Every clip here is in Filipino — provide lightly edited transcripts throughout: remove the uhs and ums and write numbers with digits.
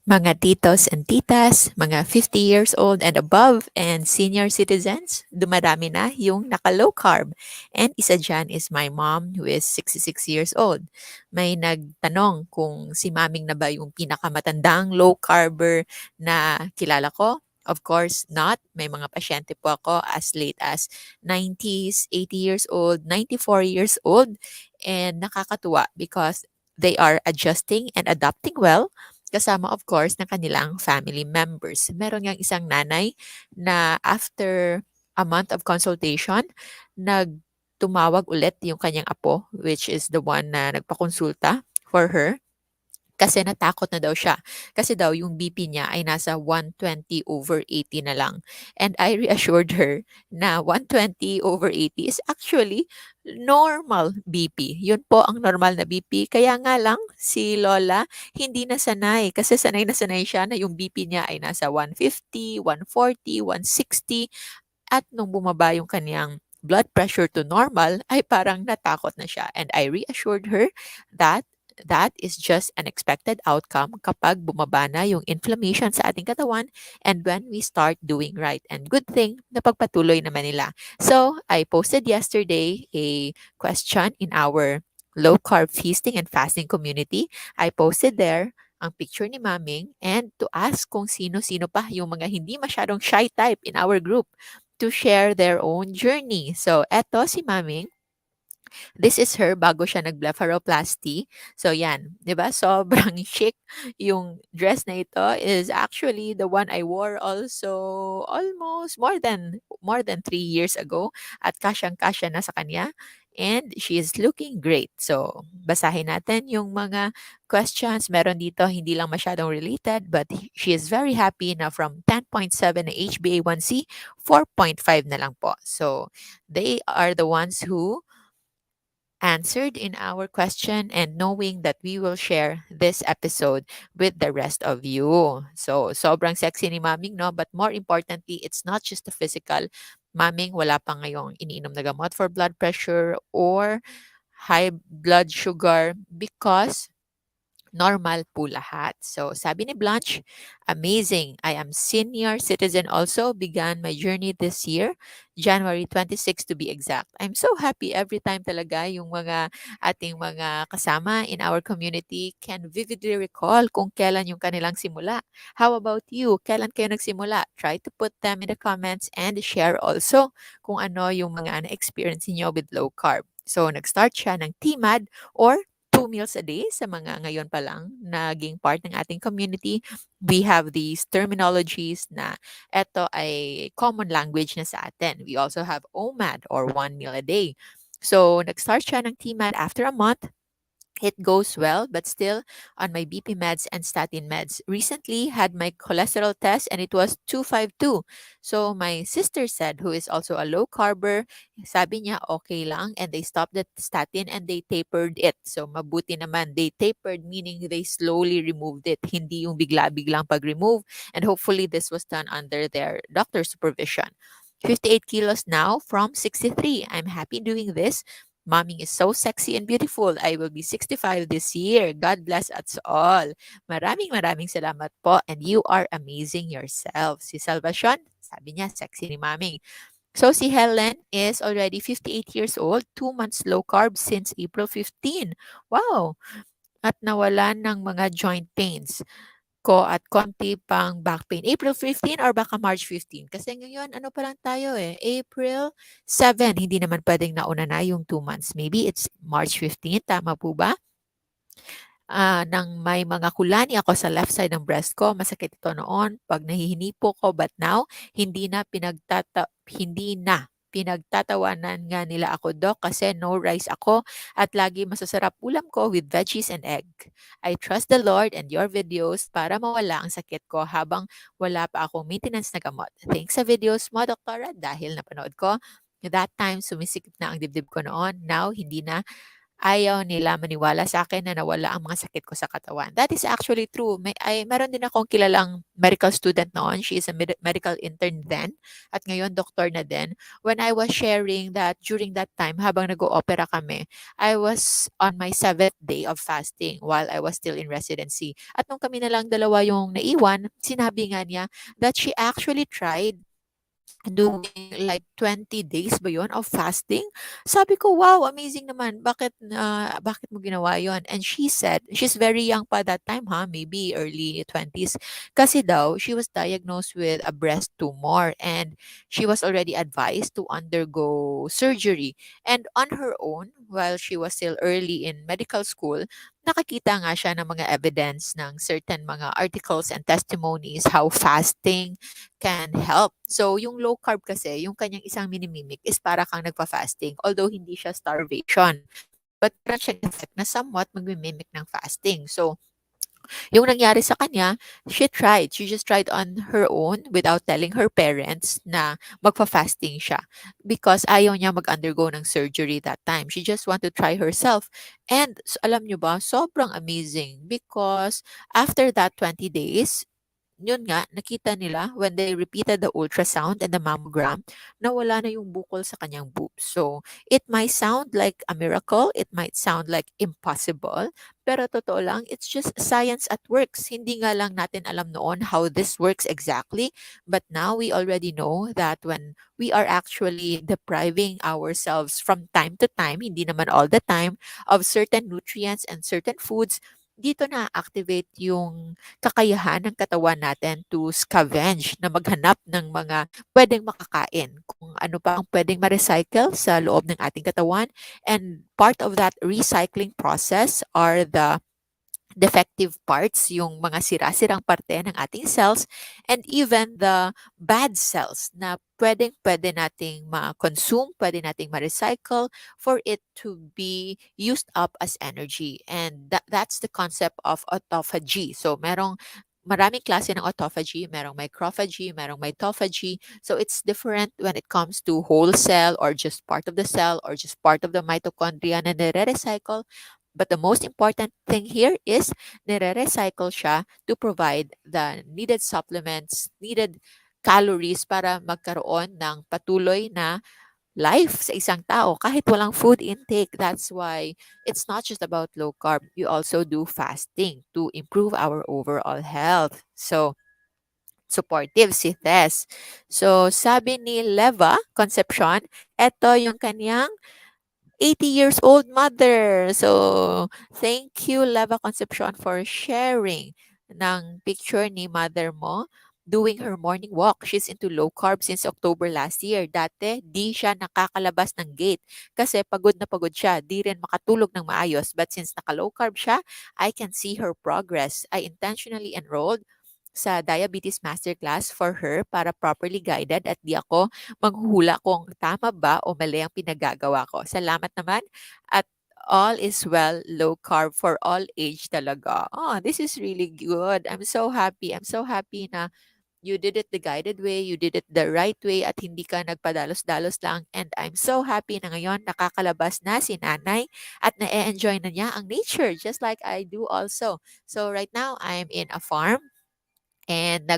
Mga titos and titas, mga 50 years old and above, and senior citizens, dumarami na yung naka-low carb. And isa dyan is my mom who is 66 years old. May nagtanong kung si maming na ba yung pinakamatandang low carber na kilala ko. Of course not. May mga pasyente po ako as late as 90s, 80 years old, 94 years old. And nakakatuwa because they are adjusting and adapting well kasama of course ng kanilang family members. Meron ngang isang nanay na after a month of consultation, tumawag ulit yung kanyang apo, which is the one na nagpakonsulta for her. Kasi natakot na daw siya. Kasi daw yung BP niya ay nasa 120/80 na lang. And I reassured her na 120/80 is actually normal BP. Yun po ang normal na BP. Kaya nga lang si Lola hindi na sanay. Kasi sanay na sanay siya na yung BP niya ay nasa 150, 140, 160. At nung bumaba yung kaniyang blood pressure to normal, ay parang natakot na siya. And I reassured her that that is just an expected outcome kapag bumaba na yung inflammation sa ating katawan and when we start doing right. And good thing, napagpatuloy naman nila. So, I posted yesterday a question in our low carb feasting and fasting community. I posted there ang picture ni Maming and to ask kung sino-sino pa yung mga hindi masyadong shy type in our group to share their own journey. So, eto si Maming. This is her bago siya nag-blepharoplasty. So, yan. 'Di ba? Sobrang chic. Yung dress na ito is actually the one I wore also almost more than 3 years ago. At kasyang-kasya na sa kanya. And she is looking great. So, basahin natin yung mga questions. Meron dito, hindi lang masyadong related, but she is very happy na from 10.7 na HbA1c, 4.5 na lang po. So, they are the ones who answered in our question and knowing that we will share this episode with the rest of you. So, sobrang sexy ni Maming, no? But more importantly, it's not just the physical. Maming, wala pa ngayong iniinom na gamot for blood pressure or high blood sugar because normal po lahat. So, sabi ni Blanche, amazing. I am senior citizen also. Began my journey this year, January 26 to be exact. I'm so happy every time talaga yung mga ating mga kasama in our community can vividly recall kung kailan yung kanilang simula. How about you? Kailan kayo nagsimula? Try to put them in the comments and share also kung ano yung mga na-experience niyo with low carb. So, nag-start siya ng TMAD or 2 meals a day sa mga ngayon pa lang naging part ng ating community. We have these terminologies na eto ay common language na sa atin. We also have OMAD or 1 meal a day. So, nag-start siya ng TMAD after a month. It goes well, but still on my BP meds and statin meds. Recently had my cholesterol test and it was 252. So my sister said, who is also a low carber, sabi niya okay lang and they stopped the statin and they tapered it. So mabuti naman. They tapered meaning they slowly removed it. Hindi yung bigla-biglang pag-remove. And hopefully this was done under their doctor's supervision. 58 kilos now from 63. I'm happy doing this. Mommy is so sexy and beautiful. I will be 65 this year. God bless us all. Maraming maraming salamat po and you are amazing yourself. Si Salvacion, sabi niya, sexy ni Maming. So si Helen is already 58 years old, 2 months low carb since April 15. Wow! At nawalan ng mga joint pains ko at konti pang back pain. April 15 or baka March 15? Kasi ngayon, ano pa lang tayo eh, April 7. Hindi naman pwedeng nauna na yung 2 months. Maybe it's March 15, tama po ba? Nang may mga kulani ako sa left side ng breast ko, masakit ito noon pag nahihinipo ko, but now, hindi na pinagtatawanan nga nila ako, Doc, kasi no rice ako at lagi masasarap ulam ko with veggies and egg. I trust the Lord and your videos para mawala ang sakit ko habang wala pa akong maintenance na gamot. Thanks sa videos mo, Doktora, dahil napanood ko. That time, sumisikip na ang dibdib ko noon. Now, hindi na ayaw nila maniwala sa akin na nawala ang mga sakit ko sa katawan. That is actually true. Meron din akong kilalang medical student noon. She is a medical intern then at ngayon doktor na din. When I was sharing that during that time habang nag-oopera kami, I was on my 7th day of fasting while I was still in residency. At nung kami na lang dalawa yung naiwan, sinabi nga niya that she actually tried doing like 20 days ba yun of fasting? Sabi ko, wow, amazing naman. Bakit mo ginawa yon? And she said, she's very young pa that time, ha? Maybe early 20s. Kasi daw, she was diagnosed with a breast tumor and she was already advised to undergo surgery. And on her own, while she was still early in medical school, nakakita nga siya ng mga evidence ng certain mga articles and testimonies how fasting can help. So, yung low carb kasi, yung kanyang isang minimimic is para kang nagpa-fasting. Although, hindi siya starvation. But meron siyang effect na somewhat magmimimic ng fasting. So, yung nangyari sa kanya, she tried. She just tried on her own without telling her parents na magpa-fasting siya because ayaw niya mag-undergo ng surgery that time. She just want to try herself. And alam nyo ba, sobrang amazing because after that 20 days, yun nga, nakita nila when they repeated the ultrasound and the mammogram, nawala na yung bukol sa kanyang boobs. So, it might sound like a miracle, it might sound like impossible, pero totoo lang, it's just science at works. Hindi nga lang natin alam noon how this works exactly, but now we already know that when we are actually depriving ourselves from time to time, hindi naman all the time, of certain nutrients and certain foods, dito na-activate yung kakayahan ng katawan natin to scavenge, na maghanap ng mga pwedeng makakain, kung ano pa ang pwedeng ma-recycle sa loob ng ating katawan. And part of that recycling process are the defective parts, yung mga sira-sirang parte ng ating cells, and even the bad cells na pwedeng-pwede nating ma-consume, pwede nating ma-recycle for it to be used up as energy. And that's the concept of autophagy. So, maraming klase ng autophagy, merong microphagy, merong mitophagy. So, it's different when it comes to whole cell or just part of the cell or just part of the mitochondria na nire-recycle. But the most important thing here is nire-recycle siya to provide the needed supplements, needed calories para magkaroon ng patuloy na life sa isang tao kahit walang food intake. That's why it's not just about low carb. You also do fasting to improve our overall health. So, supportive si Tess. So, sabi ni Leva Concepcion, eto yung kanyang 80 years old mother. So, thank you, Leva Concepcion, for sharing ng picture ni mother mo doing her morning walk. She's into low carb since October last year. Dati, di siya nakakalabas ng gate kasi pagod na pagod siya. Di rin makatulog ng maayos. But since naka-low carb siya, I can see her progress. I intentionally enrolled sa diabetes masterclass for her para properly guided at di ako manghuhula kung tama ba o mali ang pinagagawa ko. Salamat naman at all is well, low carb for all age talaga. Oh, this is really good. I'm so happy. I'm so happy na you did it the guided way, you did it the right way at hindi ka nagpadalos-dalos lang. And I'm so happy na ngayon nakakalabas na si nanay at na-enjoy na niya ang nature just like I do also. So right now, I'm in a farm and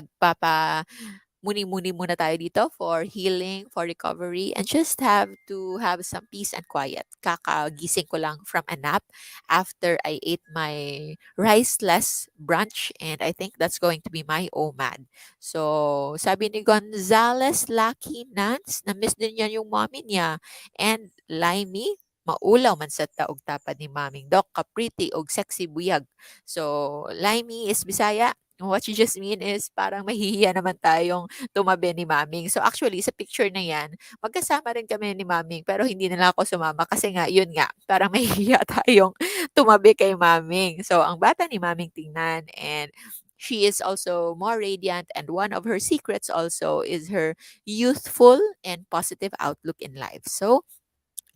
muni-muni muna tayo dito for healing, for recovery, and just have to have some peace and quiet. Kakagising ko lang from a nap after I ate my riceless brunch, and I think that's going to be my OMAD. So, sabi ni Gonzales Lucky Nance, na-miss din niya yung mommy niya. And Limey, maulaw man sa taog tapad ni maming Doc, kapriti og sexy buyag. So, Limey is Bisaya. What you just mean is parang mahihiya naman tayong tumabi ni Maming. So actually, sa picture na yan, magkasama rin kami ni Maming pero hindi na lang ako sumama kasi nga, yun nga, parang mahihiya tayong tumabi kay Maming. So ang bata ni Maming tingnan and she is also more radiant and one of her secrets also is her youthful and positive outlook in life. So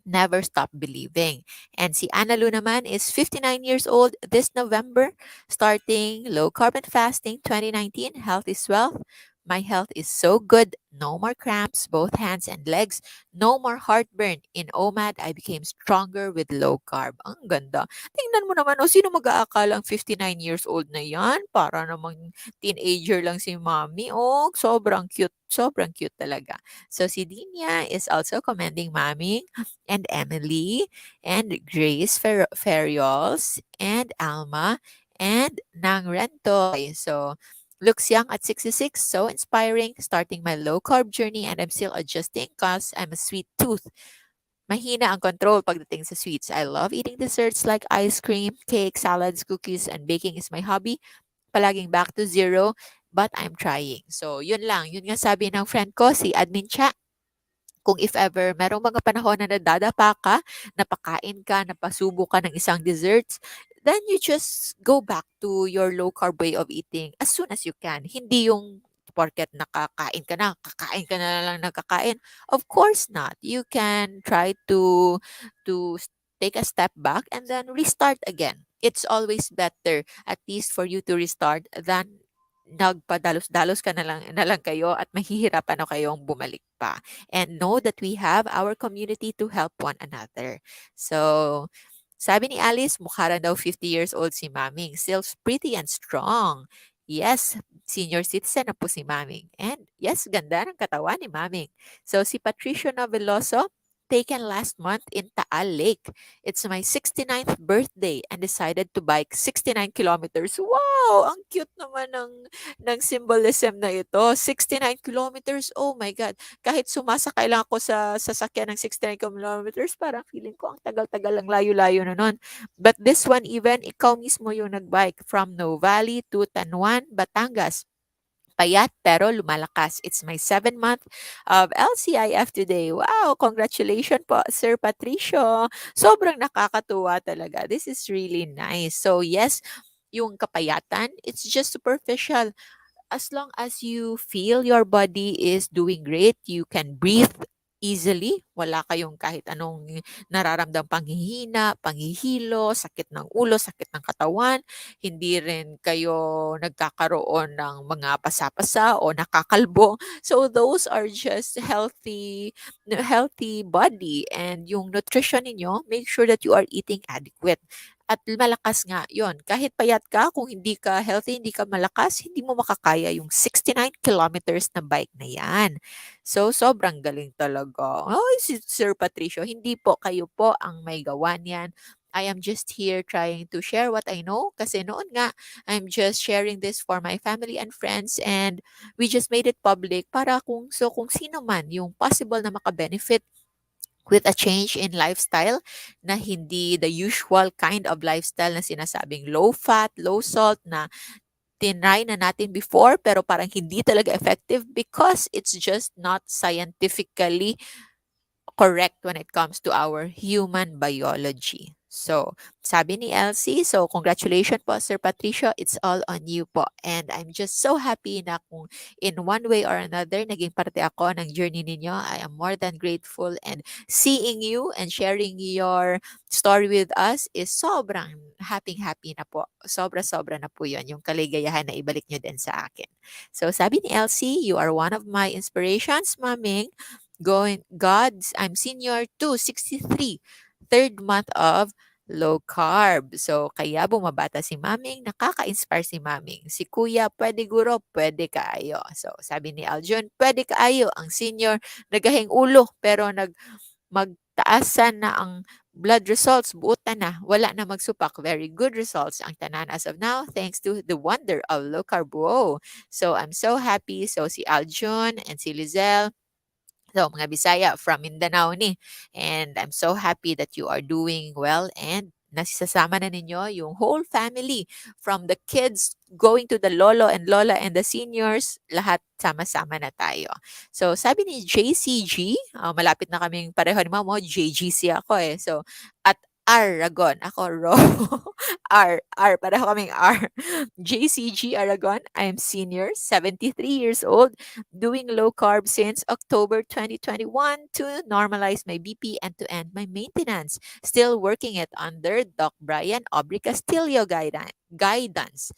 never stop believing. And si Ana Lu naman is 59 years old this November, starting low carbon fasting 2019, health is wealth, My health is so good. No more cramps, both hands and legs. No more heartburn. In OMAD, I became stronger with low carb. Ang ganda. Tingnan mo naman, oh, sino mag-aakalang 59 years old na yan? Para namang teenager lang si mommy. Oh, sobrang cute. Sobrang cute talaga. So si Dinia is also commending mommy and Emily and Grace Ferriols and Alma and Nang Rentoy. So looks young at 66, so inspiring, starting my low carb journey and I'm still adjusting cause I'm a sweet tooth. Mahina ang control pagdating sa sweets. I love eating desserts like ice cream, cake, salads, cookies, and baking is my hobby. Palaging back to zero, but I'm trying. So, yun lang. Yun nga sabi ng friend ko, si Admin Cha, kung if ever merong mga panahon na nadadapa ka, napakain ka, napasubo ka ng isang desserts, then you just go back to your low carb way of eating as soon as you can. Hindi yung porket nakakain ka na, kakain ka na lang nakakain. Of course not. You can try take a step back and then restart again. It's always better, at least for you to restart, than nagpadalos-dalos ka na lang kayo at mahihirapan na kayong bumalik pa. And know that we have our community to help one another. So, sabi ni Alice, mukha rin daw 50 years old si Maming. Still pretty and strong. Yes, senior citizen na po si Maming. And yes, ganda ng katawan ni Maming. So, si Patricio Noveloso, taken last month in Taal Lake. It's my 69th birthday and decided to bike 69 kilometers. Wow! Ang cute naman ng symbolism na ito. 69 kilometers. Oh my God. Kahit sumasakay lang ako sa sasakyan ng 69 kilometers, parang feeling ko ang tagal-tagal lang layo-layo na nun. But this one even, ikaw mismo yung nagbike from Novali to Tanwan, Batangas. Payat pero lumalakas. It's my 7th month of LCIF today. Wow! Congratulations po, Sir Patricio. Sobrang nakakatuwa talaga. This is really nice. So yes, yung kapayatan, it's just superficial. As long as you feel your body is doing great, you can breathe easily, wala kayong kahit anong nararamdam panghihina, panghihilo, sakit ng ulo, sakit ng katawan, hindi rin kayo nagkakaroon ng mga pasapasa o nakakalbo. So those are just healthy body, and yung nutrition ninyo, make sure that you are eating adequate. At malakas nga yon. Kahit payat ka, kung hindi ka healthy, hindi ka malakas, hindi mo makakaya yung 69 kilometers na bike na yan. So, sobrang galing talaga. Oh, si Sir Patricio, hindi po kayo po ang may gawa niyan. I am just here trying to share what I know kasi noon nga, I'm just sharing this for my family and friends, and we just made it public para kung sino man yung possible na makabenefit with a change in lifestyle na hindi the usual kind of lifestyle na sinasabing low fat, low salt na tinry na natin before pero parang hindi talaga effective because it's just not scientifically correct when it comes to our human biology. So, sabi ni Elsie, so congratulations po Sir Patricio, it's all on you po. And I'm just so happy na kung in one way or another, naging parte ako ng journey ninyo. I am more than grateful, and seeing you and sharing your story with us is sobrang happy na po. Sobra-sobra na po yun, yung kaligayahan na ibalik nyo din sa akin. So, sabi ni Elsie, you are one of my inspirations, maming. I'm senior 263, 3rd month of low carb. So, kaya bumabata si Maming, nakaka-inspire si Maming. Si Kuya, pwede guro, pwede kaayo. So, sabi ni Aljun, pwede kaayo. Ang senior, nagahing ulo, pero magtaasan na ang blood results, buutan na, wala na magsupak. Very good results ang tanan as of now, thanks to the wonder of low carb. Wow. So, I'm so happy. So, si Aljun and si Lizelle, so, mga Bisaya from Mindanao ni. And I'm so happy that you are doing well and nasisasama na ninyo yung whole family, from the kids going to the lolo and lola and the seniors, lahat sama-sama na tayo. So, sabi ni JCG, malapit na kaming pareho ni Mamo, JGC ako eh. So, at Aragon, ako Ro. Pareho kaming R. JCG Aragon, I am senior, 73 years old, doing low carb since October 2021 to normalize my BP and to end my maintenance. Still working it under Doc Brian Aubrey Castillo guidance.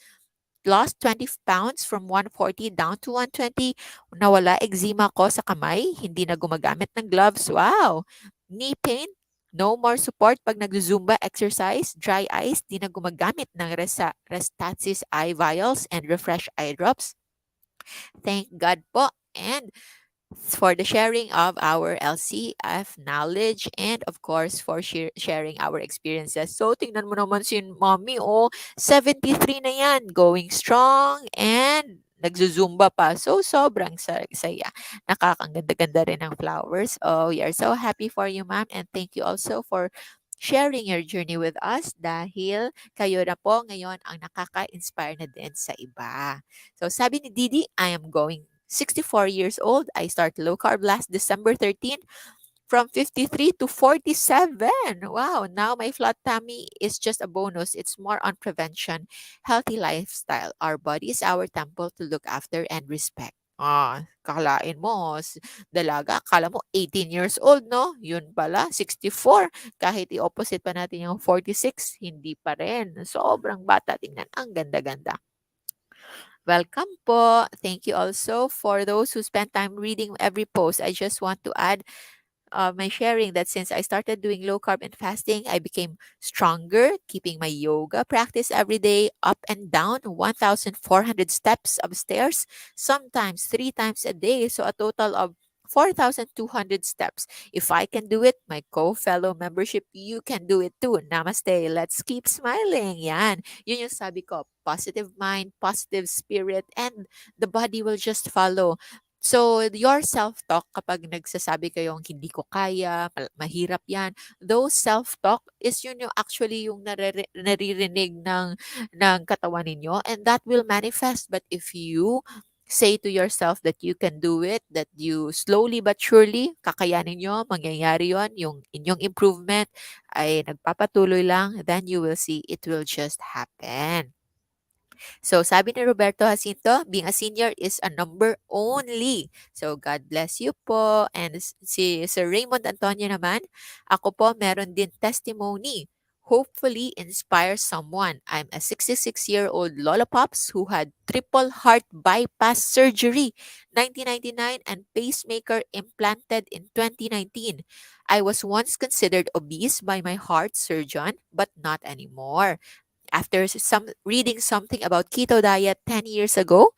lost 20 pounds from 140 down to 120. Nawala eczema ko sa kamay, hindi na gumagamit ng gloves. Wow! Knee pain, no more support pag nag-zumba exercise. Dry eyes, di na gumagamit ng Restasis eye vials and refresh eye drops. Thank God po. And for the sharing of our LCF knowledge and of course for sharing our experiences. So tingnan mo naman si mommy, oh, 73 na yan, going strong and nagzuzumba pa. So sobrang saya. Nakakaganda-ganda rin ng flowers. Oh, we are so happy for you, ma'am, and thank you also for sharing your journey with us dahil kayo na po ngayon ang nakaka-inspire na din sa iba. So sabi ni Didi, I am going 64 years old. I started low carb last December 13 from 53 to 47. Wow, now my flat tummy is just a bonus. It's more on prevention, healthy lifestyle. Our body is our temple to look after and respect. Ah, kalain mo, dalaga, akala mo 18 years old, no? Yun pala, 64. Kahit i-opposite pa natin yung 46, hindi pa rin. Sobrang bata, tingnan, ang ganda-ganda. Welcome po. Thank you also for those who spend time reading every post. I just want to add my sharing that since I started doing low carb and fasting, I became stronger, keeping my yoga practice every day, up and down 1,400 steps upstairs, sometimes 3 times a day. So a total of 4,200 steps. If I can do it, my co-fellow membership, you can do it too. Namaste. Let's keep smiling. Yan. Yun yung sabi ko. Positive mind, positive spirit, and the body will just follow. So, your self-talk kapag nagsasabi kayong hindi ko kaya, mahirap yan, those self-talk is yun yung actually yung naririnig ng katawan ninyo and that will manifest. But if you say to yourself that you can do it, that you slowly but surely, kakayanin nyo, mangyayari yon, yung inyong improvement ay nagpapatuloy lang, then you will see it will just happen. So sabi ni Roberto Jacinto, being a senior is a number only. So God bless you po. And si Sir Raymond Antonio naman, ako po meron din testimony. Hopefully inspire someone. I'm a 66-year-old Lola Pops who had triple heart bypass surgery 1999 and pacemaker implanted in 2019. I was once considered obese by my heart surgeon but not anymore. After some reading something about keto diet 10 years ago,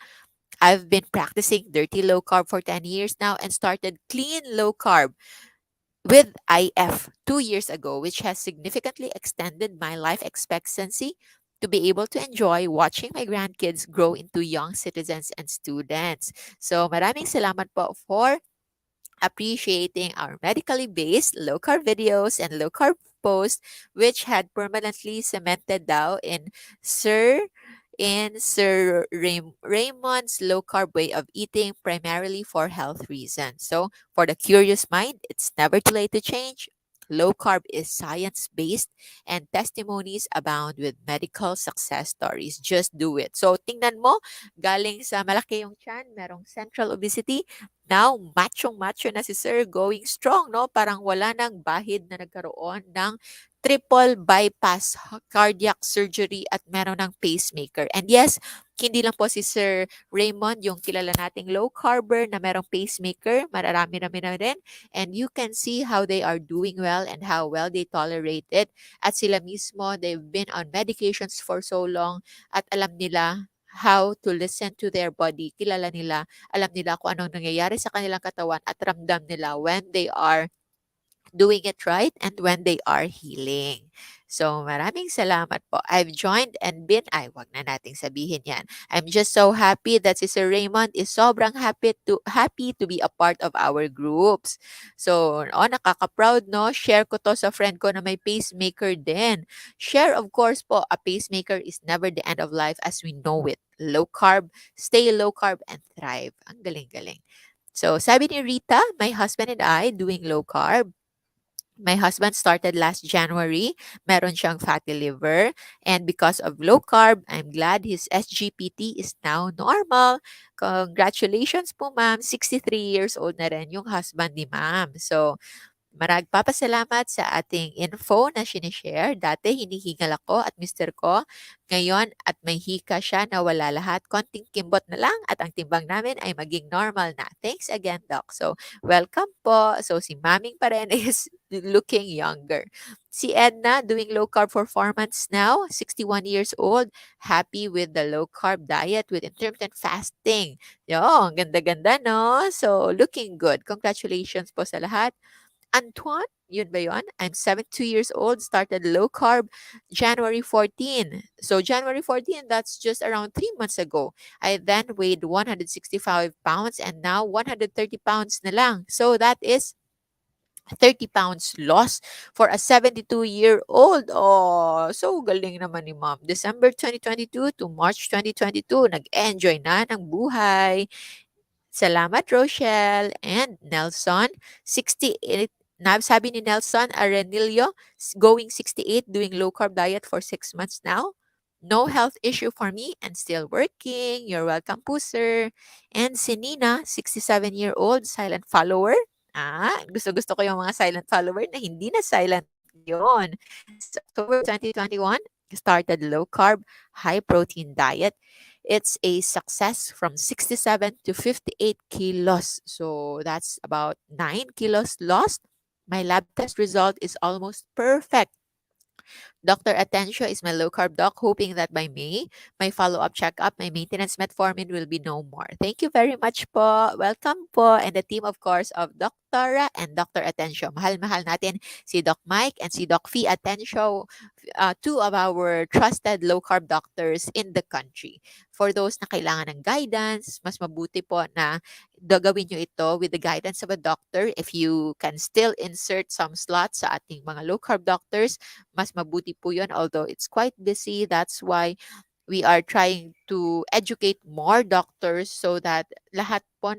I've been practicing dirty low carb for 10 years now and started clean low carb with IF 2 years ago, which has significantly extended my life expectancy to be able to enjoy watching my grandkids grow into young citizens and students. So maraming salamat po for appreciating our medically based low carb videos and low carb posts, which had permanently cemented Dow in Sir Raymond's low carb way of eating, primarily for health reasons. So, for the curious mind, it's never too late to change. Low carb is science based and testimonies abound with medical success stories. Just do it. So, tingnan mo, galing sa malaki yung chan, merong central obesity. Now, machong-macho na si Sir, going strong, no? Parang wala nang bahid na nagkaroon ng triple bypass cardiac surgery at meron ng pacemaker. And yes, hindi lang po si Sir Raymond yung kilala nating low carber na merong pacemaker. Mararami-rami na rin. And you can see how they are doing well and how well they tolerate it. At sila mismo, they've been on medications for so long at alam nila how to listen to their body. Kilala nila, alam nila kung anong nangyayari sa kanilang katawan at ramdam nila when they are doing it right and when they are healing. So, maraming salamat po. I've joined and been, wag na nating sabihin yan. I'm just so happy that si Sir Raymond is sobrang happy to be a part of our groups. So, nakaka-proud, no? Share ko to sa friend ko na may pacemaker din. Share, of course po, a pacemaker is never the end of life as we know it. Low carb, stay low carb and thrive. Ang galing-galing. So, sabi ni Rita, my husband and I doing low carb. My husband started last January. Meron siyang fatty liver. And because of low carb, I'm glad his SGPT is now normal. Congratulations po, ma'am. 63 years old na rin yung husband ni ma'am. So, Maragpapasalamat sa ating info na sinishare. Dati hinihingal ako at mister ko. Ngayon at may hika siya na wala lahat. Konting kimbot na lang at ang timbang namin ay maging normal na. Thanks again, Doc. So, welcome po. So, si Maming pa rin is looking younger. Si Edna doing low carb for 4 months now, 61 years old, happy with the low carb diet with intermittent fasting. Yo, ang ganda-ganda, no? So, looking good. Congratulations po sa lahat. Antoine, yun ba yun? I'm 72 years old, started low carb January 14. So January 14, that's just around 3 months ago. I then weighed 165 pounds and now 130 pounds na lang. So that is 30 pounds loss for a 72-year-old. Oh, so galing naman ni ma'am. December 2022 to March 2022, nag-enjoy na ng buhay. Salamat, Rochelle and Nelson. 68, sabi ni Nelson Arenilio, going 68, doing low carb diet for 6 months now. No health issue for me and still working. You're welcome po, sir. And si Nina, 67-year-old, silent follower. Gusto-gusto ko yung mga silent follower na hindi na silent yon. Since October 2021, started low carb, high protein diet. It's a success from 67 to 58 kilos. So that's about 9 kilos lost. My lab test result is almost perfect. Dr. Atencio is my low carb doc, hoping that by May, my follow-up checkup, my maintenance metformin will be no more. Thank you very much po. Welcome po. And the team, of course, of Dr. and Dr. Atencio. Mahal-mahal natin si Doc Mike and si Doc Fee Atencio, two of our trusted low carb doctors in the country. For those na kailangan ng guidance, mas mabuti po na gagawin nyo ito with the guidance of a doctor. If you can still insert some slots sa ating mga low carb doctors, mas mabuti po yun. Although it's quite busy, that's why we are trying to educate more doctors so that lahat po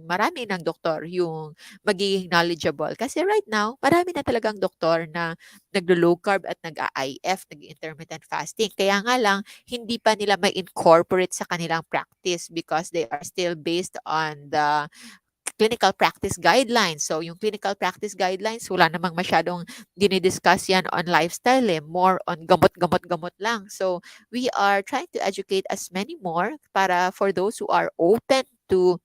marami ng doktor yung magiging knowledgeable. Kasi right now, marami na talagang doktor na naglo-low carb at nag-IF, nag-intermittent fasting. Kaya nga lang, hindi pa nila may incorporate sa kanilang practice because they are still based on the clinical practice guidelines. So, yung clinical practice guidelines, wala namang masyadong dinidiscuss yan on lifestyle more on gamot-gamot-gamot lang. So, we are trying to educate as many more para for those who are open to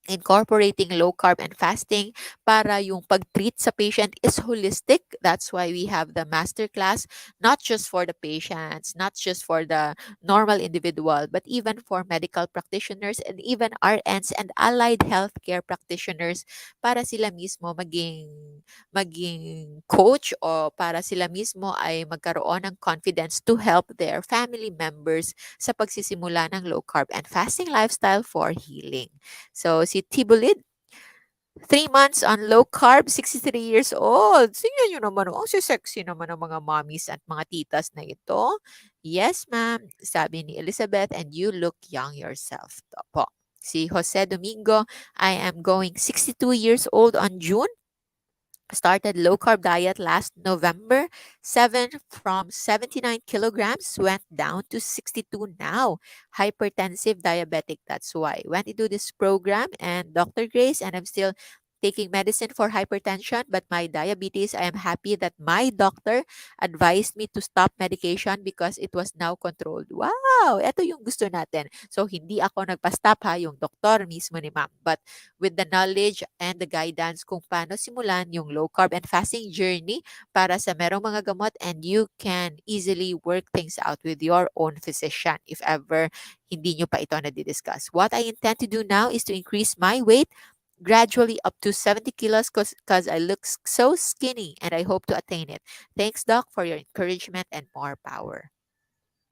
incorporating low carb and fasting para yung pag-treat sa patient is holistic. That's why we have the masterclass, not just for the patients, not just for the normal individual, but even for medical practitioners and even RNs and allied healthcare practitioners para sila mismo maging coach o para sila mismo ay magkaroon ng confidence to help their family members sa pagsisimula ng low carb and fasting lifestyle for healing. So, si Tibulid, 3 months on low carb, 63 years old. Tingnan nyo naman, ang sexy naman ng mga mommies at mga titas na ito. Yes, ma'am, sabi ni Elizabeth, and you look young yourself. To po. Si Jose Domingo, I am going 62 years old on June. Started low carb diet last November. 7 from 79 kilograms went down to 62 now. Hypertensive diabetic, that's why. Went into this program and Dr. Grace, and I'm still taking medicine for hypertension, but my diabetes, I am happy that my doctor advised me to stop medication because it was now controlled. Wow! Ito yung gusto natin. So, hindi ako nagpa-stop ha, yung doktor mismo ni ma'am. But with the knowledge and the guidance kung paano simulan yung low carb and fasting journey para sa merong mga gamot, and you can easily work things out with your own physician if ever hindi nyo pa ito na-discuss. What I intend to do now is to increase my weight gradually up to 70 kilos because I look so skinny and I hope to attain it. Thanks, Doc, for your encouragement and more power.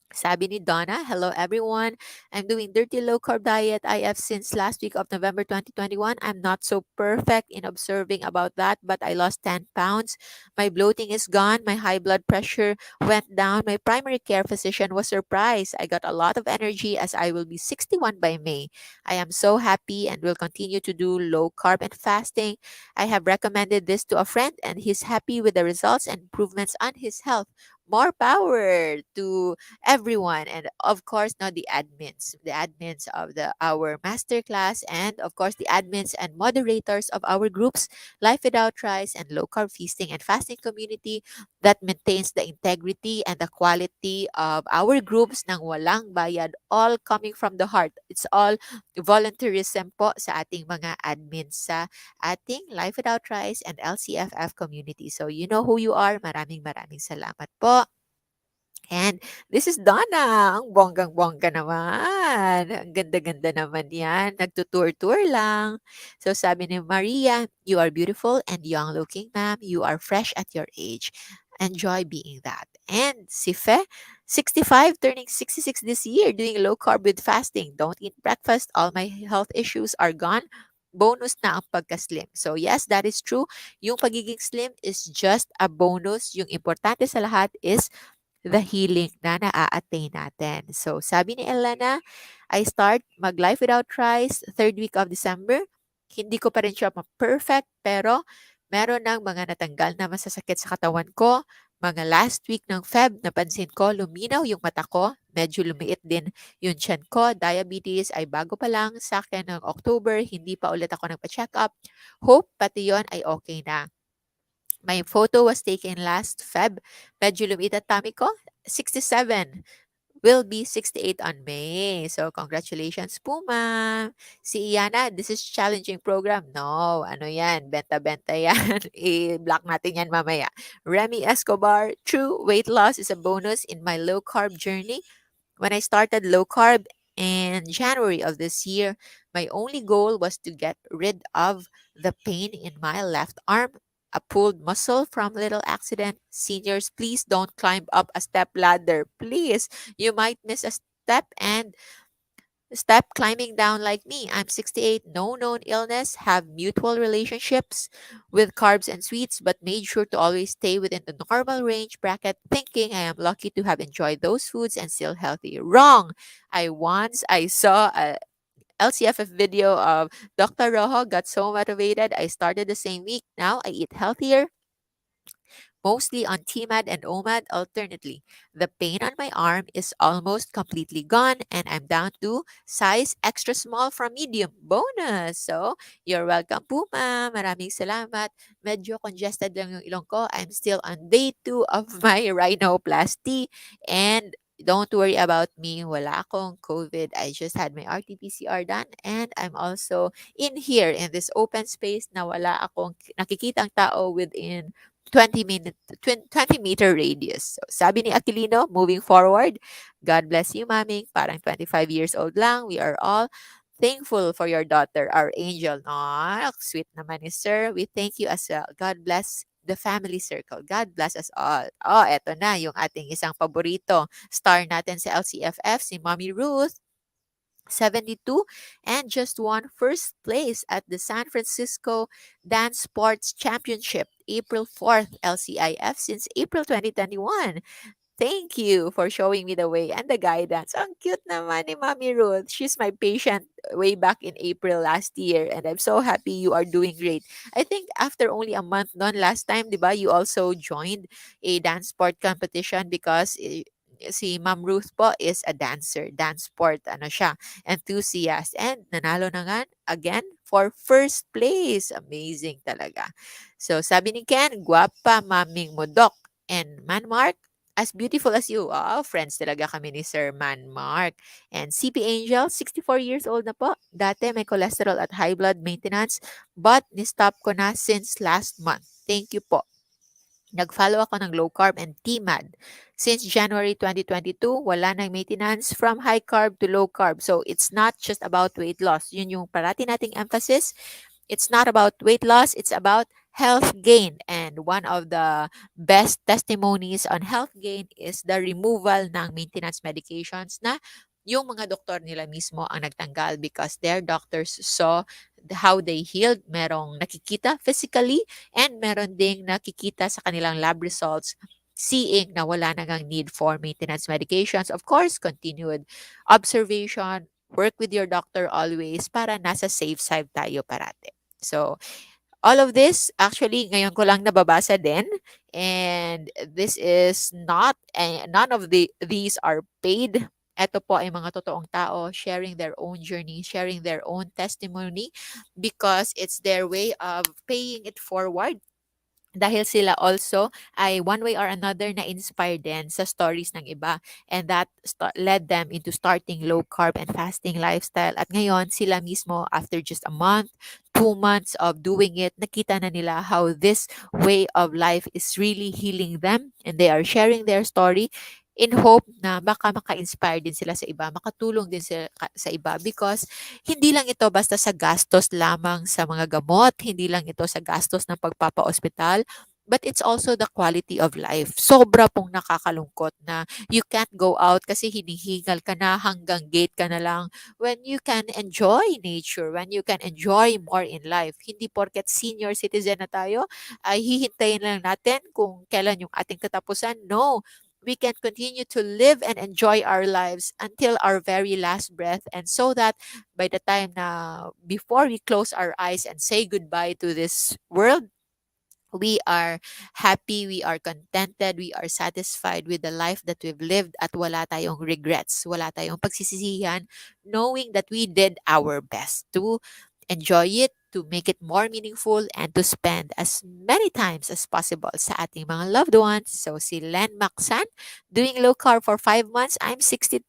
Sabi ni Donna, hello everyone. I'm doing dirty low carb diet IF since last week of November 2021. I'm not so perfect in observing about that, but I lost 10 pounds. My bloating is gone. My high blood pressure went down. My primary care physician was surprised. I got a lot of energy as I will be 61 by May. I am so happy and will continue to do low carb and fasting. I have recommended this to a friend and he's happy with the results and improvements on his health. more power to everyone. And of course, now the admins of the our masterclass, and of course the admins and moderators of our groups, Life Without Rice and Low Carb Feasting and Fasting Community, that maintains the integrity and the quality of our groups nang walang bayad, all coming from the heart. It's all volunteerism po sa ating mga admins sa ating Life Without Rice and LCFF community. So you know who you are. Maraming maraming salamat po. And this is Donna. Ang bonggang-bongga naman. Ang ganda-ganda naman yan. Nagtutour-tour lang. So sabi ni Maria, you are beautiful and young looking, ma'am. You are fresh at your age. Enjoy being that. And si Fe, 65, turning 66 this year, doing low carb with fasting. Don't eat breakfast. All my health issues are gone. Bonus na ang pagka-slim. So yes, that is true. Yung pagiging slim is just a bonus. Yung importante sa lahat is the healing na naa-attain natin. So, sabi ni Elena, I start mag-Life Without Rice, third week of December. Hindi ko pa rin siya ma-perfect, pero meron ng mga natanggal na masasakit sa katawan ko. Mga last week ng Feb, napansin ko, luminaw yung mata ko. Medyo lumiit din yung tiyan ko. Diabetes ay bago pa lang sa akin ng October. Hindi pa ulit ako nagpa-check up. Hope pati yon ay okay na. My photo was taken last Feb. Medyo lumiit at tummy ko. 67. Will be 68 on May. So, congratulations po, ma'am. Si Iana, this is challenging program. No, ano yan? Benta-benta yan. I-block natin yan mamaya. Remy Escobar, true weight loss is a bonus in my low carb journey. When I started low carb in January of this year, my only goal was to get rid of the pain in my left arm, a pulled muscle from little accident. Seniors, please don't climb up a step ladder. Please, you might miss a step and step climbing down like me. I'm 68, no known illness, have mutual relationships with carbs and sweets, but made sure to always stay within the normal range bracket, thinking I am lucky to have enjoyed those foods and still healthy. Wrong! I saw a LCFF video of Dr. Rojo, got so motivated. I started the same week. Now I eat healthier, mostly on TMAD and OMAD alternately. The pain on my arm is almost completely gone and I'm down to size extra small from medium. Bonus! So, you're welcome po, ma'am. Maraming salamat. Medyo congested lang yung ilong ko. I'm still on day 2 of my rhinoplasty, and don't worry about me. Wala akong COVID. I just had my RT-PCR done, and I'm also in here in this open space na wala akong nakikitang tao within 20-meter radius. So, sabi ni Aquilino, moving forward, God bless you, maming. Parang 25 years old lang. We are all thankful for your daughter, our angel. No, sweet naman ni sir. We thank you as well. God bless the family circle. God bless us all. Oh, eto na yung ating isang paborito. Star natin sa LCFF, si Mommy Ruth. 72 and just won first place at the San Francisco Dance Sports Championship, April 4th, LCIF since April 2021. Thank you for showing me the way and the guidance. Ang cute naman ni Mommy Ruth. She's my patient way back in April last year, and I'm so happy you are doing great. I think after only a month non last time, di ba, you also joined a dance sport competition because si Ma'am Ruth po is a dancer, dance sport, ano siya, enthusiast, and nanalo na nga again for first place. Amazing talaga. So, sabi ni Ken, guwapa maming modok and Manmark, as beautiful as you. Oh, friends talaga kami ni Sir Manmark. And CP Angel, 64 years old na po. Dati may cholesterol at high blood maintenance, but ni-stop ko na since last month. Thank you po. Nag-follow ako ng low carb and TMAD. Since January 2022, wala nang maintenance from high carb to low carb. So, it's not just about weight loss. Yun yung parati nating emphasis. It's not about weight loss, it's about health gain. And one of the best testimonies on health gain is the removal ng maintenance medications na yung mga doktor nila mismo ang nagtanggal because their doctors saw how they healed. Merong nakikita physically and meron ding nakikita sa kanilang lab results seeing na wala nang need for maintenance medications. Of course, continued observation, work with your doctor always para nasa safe side tayo parate. So, All of this, actually, ngayon ko lang nababasa din. And this is not, none of these are paid. Ito po ay mga totoong tao sharing their own journey, sharing their own testimony because it's their way of paying it forward dahil sila also ay one way or another na inspired din sa stories ng iba, and that led them into starting low carb and fasting lifestyle. At ngayon sila mismo, after just a month, 2 months of doing it, nakita na nila how this way of life is really healing them, and they are sharing their story in hope na baka maka-inspire din sila sa iba, makatulong din sila sa iba, because hindi lang ito basta sa gastos lamang sa mga gamot, hindi lang ito sa gastos ng pagpapa-ospital, but it's also the quality of life. Sobra pong nakakalungkot na you can't go out kasi hinihingal ka na, hanggang gate ka na lang, when you can enjoy nature, when you can enjoy more in life. Hindi porket senior citizen na tayo, ay hihintayin lang natin kung kailan yung ating katapusan. No, we can continue to live and enjoy our lives until our very last breath, and so that by the time na before we close our eyes and say goodbye to this world, we are happy, we are contented, we are satisfied with the life that we've lived, at wala tayong regrets, wala tayong pagsisisihan, knowing that we did our best to enjoy it, to make it more meaningful, and to spend as many times as possible sa ating mga loved ones. So si Len Maxan, doing low carb for 5 months, I'm 62.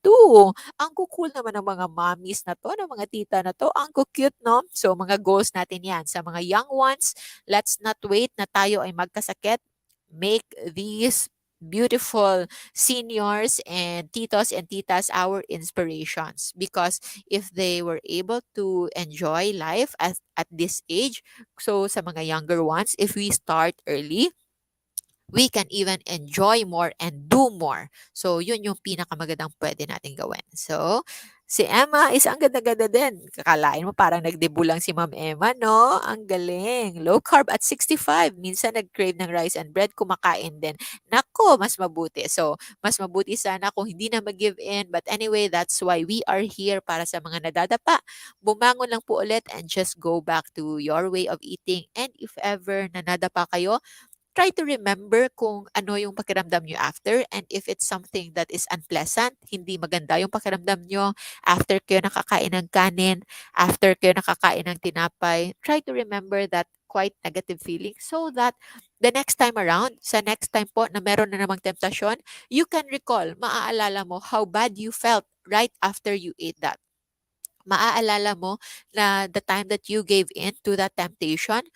Ang kukul naman ng mga mommies na to, ng mga tita na to. Ang cute, no? So mga goals natin yan. Sa mga young ones, let's not wait na tayo ay magkasakit. Make these beautiful seniors and titos and titas our inspirations, because if they were able to enjoy life at this age, so sa mga younger ones, if we start early, we can even enjoy more and do more. So, yun yung pinakamagandang pwede natin gawin. So, si Emma is ang ganda-ganda din. Kakalain mo parang nagdebut lang si Ma'am Emma, no? Ang galing. Low carb at 65. Minsan nag-crave ng rice and bread, kumakain din. Nako, mas mabuti. So, mas mabuti sana kung hindi na mag-give in. But anyway, that's why we are here, para sa mga nadadapa. Bumangon lang po ulit and just go back to your way of eating. And if ever na nadapa kayo, try to remember kung ano yung pakiramdam nyo after, and if it's something that is unpleasant, hindi maganda yung pakiramdam nyo after kayo nakakain ng kanin, after kayo nakakain ng tinapay, try to remember that quite negative feeling, so that the next time around, sa next time po na meron na namang temptasyon, you can recall, maaalala mo how bad you felt right after you ate that. Maaalala mo na the time that you gave in to that temptation,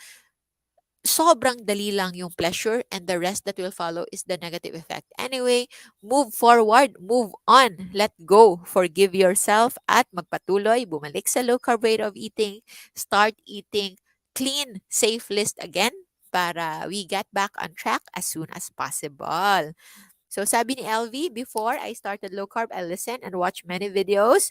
sobrang dali lang yung pleasure, and the rest that will follow is the negative effect. Anyway, move forward, move on, let go, forgive yourself, at magpatuloy, bumalik sa low carb rate of eating, start eating clean, safe list again, para we get back on track as soon as possible. So sabi ni LV, before I started low carb, I listened and watched many videos.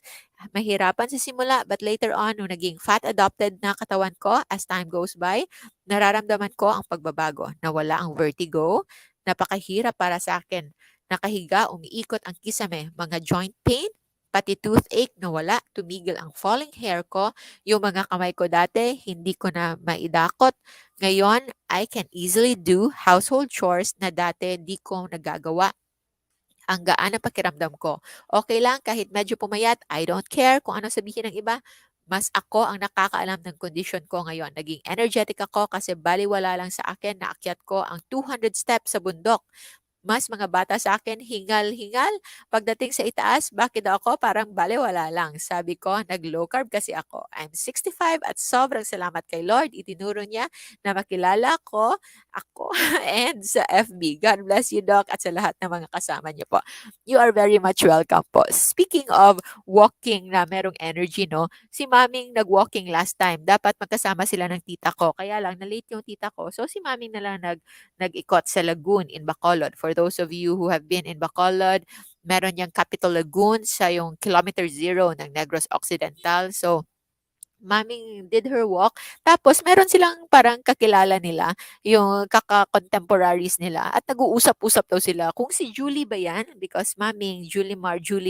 Mahirapan sa simula, but later on, nung naging fat adopted na katawan ko, as time goes by, nararamdaman ko ang pagbabago. Nawala ang vertigo, napakahirap para sa akin. Nakahiga, umiikot ang kisame, mga joint pain, pati toothache nawala, tumigil ang falling hair ko, yung mga kamay ko dati, hindi ko na maidakot. Ngayon, I can easily do household chores na dati di ko nagagawa. Ang gaan ang pakiramdam ko. Okay lang kahit medyo pumayat, I don't care kung ano sabihin ng iba. Mas ako ang nakakaalam ng kondisyon ko ngayon. Naging energetic ako kasi baliwala lang sa akin na akyat ko ang 200 steps sa bundok. Mas mga bata sa akin, hingal-hingal. Pagdating sa itaas, bakit daw ako parang balewala lang? Sabi ko, nag-low carb kasi ako. I'm 65 at sobrang salamat kay Lord. Itinuro niya na makilala ko, ako, and sa FB. God bless you, Doc, at sa lahat ng mga kasama niyo po. You are very much welcome po. Speaking of walking na merong energy, no? Si Maming nag-walking last time. Dapat magkasama sila ng tita ko. Kaya lang, na-late yung tita ko. So, si Maming na lang nag-ikot sa lagoon in Bacolod. For those of you who have been in Bacolod, meron yung Capital Lagoon sa yung kilometer 0 ng Negros Occidental. So, Mommy did her walk. Tapos meron silang parang kakilala nila, yung kaka-contemporaries nila at nag-uusap-usap daw sila kung si Julie ba 'yan? Because Mommy, Julie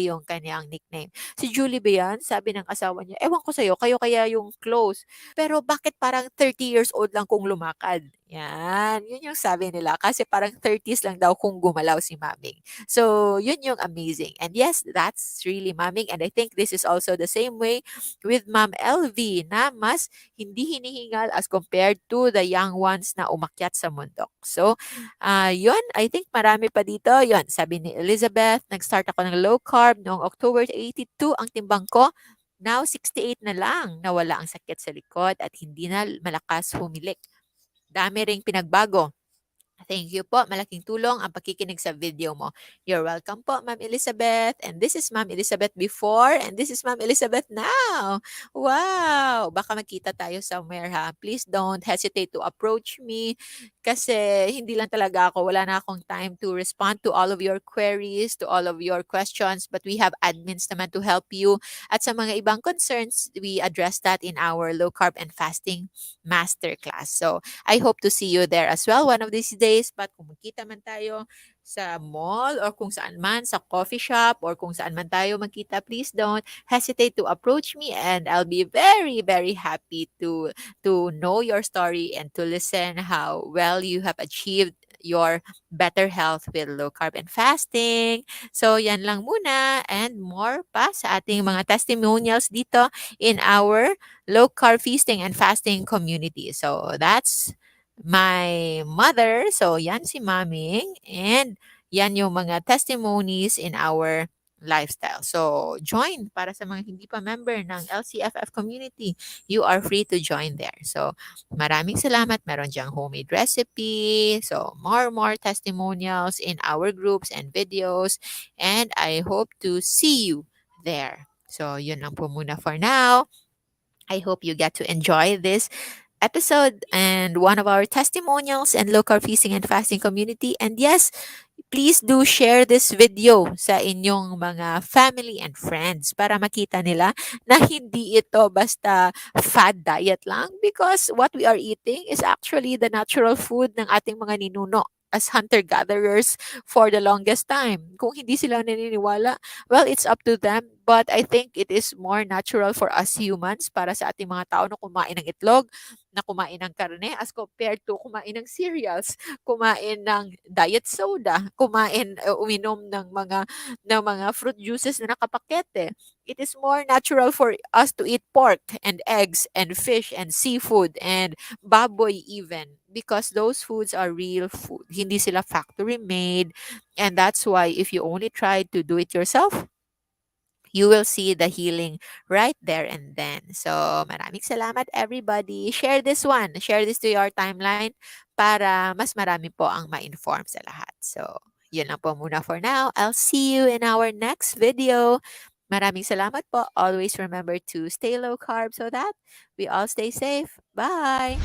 yung kanyang nickname. Si Julie ba 'yan? Sabi ng asawa niya, "Ewan ko sa'yo, kayo kaya yung close. Pero bakit parang 30 years old lang kung lumakad?" 'Yan, yun yung sabi nila kasi parang 30s lang daw kung gumalaw si Mommy. So, yun yung amazing. And yes, that's really Mommy, and I think this is also the same way with Ma'am LV na mas hindi hinihingal as compared to the young ones na umakyat sa bundok. So, yun, I think marami pa dito. Yun, sabi ni Elizabeth, nag-start ako ng low carb noong October 82 ang timbang ko. Now, 68 na lang. Nawala ang sakit sa likod at hindi na malakas humilik. Dami ring pinagbago. Thank you po. Malaking tulong ang pakikinig sa video mo. You're welcome po, Ma'am Elizabeth. And this is Ma'am Elizabeth before and this is Ma'am Elizabeth now. Wow! Baka magkita tayo somewhere ha. Please don't hesitate to approach me kasi hindi lang talaga ako. Wala na akong time to respond to all of your queries, to all of your questions. But we have admins naman to help you. At sa mga ibang concerns, we address that in our low carb and fasting masterclass. So, I hope to see you there as well one of these days. But kung magkita man tayo sa mall or kung saan man, sa coffee shop or kung saan man tayo magkita, please don't hesitate to approach me and I'll be very, very happy to know your story and to listen how well you have achieved your better health with low carb and fasting. So, yan lang muna and more pa sa ating mga testimonials dito in our low carb feasting and fasting community. So, that's my mother. So, yan si Maming. And yan yung mga testimonies in our lifestyle. So, join para sa mga hindi pa member ng LCFF community. You are free to join there. So, maraming salamat. Meron diyang homemade recipe. So, more testimonials in our groups and videos. And I hope to see you there. So, yun lang po muna for now. I hope you get to enjoy this episode and one of our testimonials and low carb feasting and fasting community. And yes, please do share this video sa inyong mga family and friends para makita nila na hindi ito basta fad diet lang because what we are eating is actually the natural food ng ating mga ninuno as hunter-gatherers for the longest time. Kung hindi sila naniniwala, well, it's up to them. But I think it is more natural for us humans para sa ating mga tao na kumain ng itlog, na kumain ng karne as compared to kumain ng cereals, kumain ng diet soda, uminom ng mga fruit juices na nakapakete. It is more natural for us to eat pork and eggs and fish and seafood and baboy even because those foods are real food. Hindi sila factory made and that's why if you only try to do it yourself, you will see the healing right there and then. So, maraming salamat everybody. Share this one. Share this to your timeline para mas marami po ang ma-inform sa lahat. So, yun lang po muna for now. I'll see you in our next video. Maraming salamat po. Always remember to stay low carb so that we all stay safe. Bye!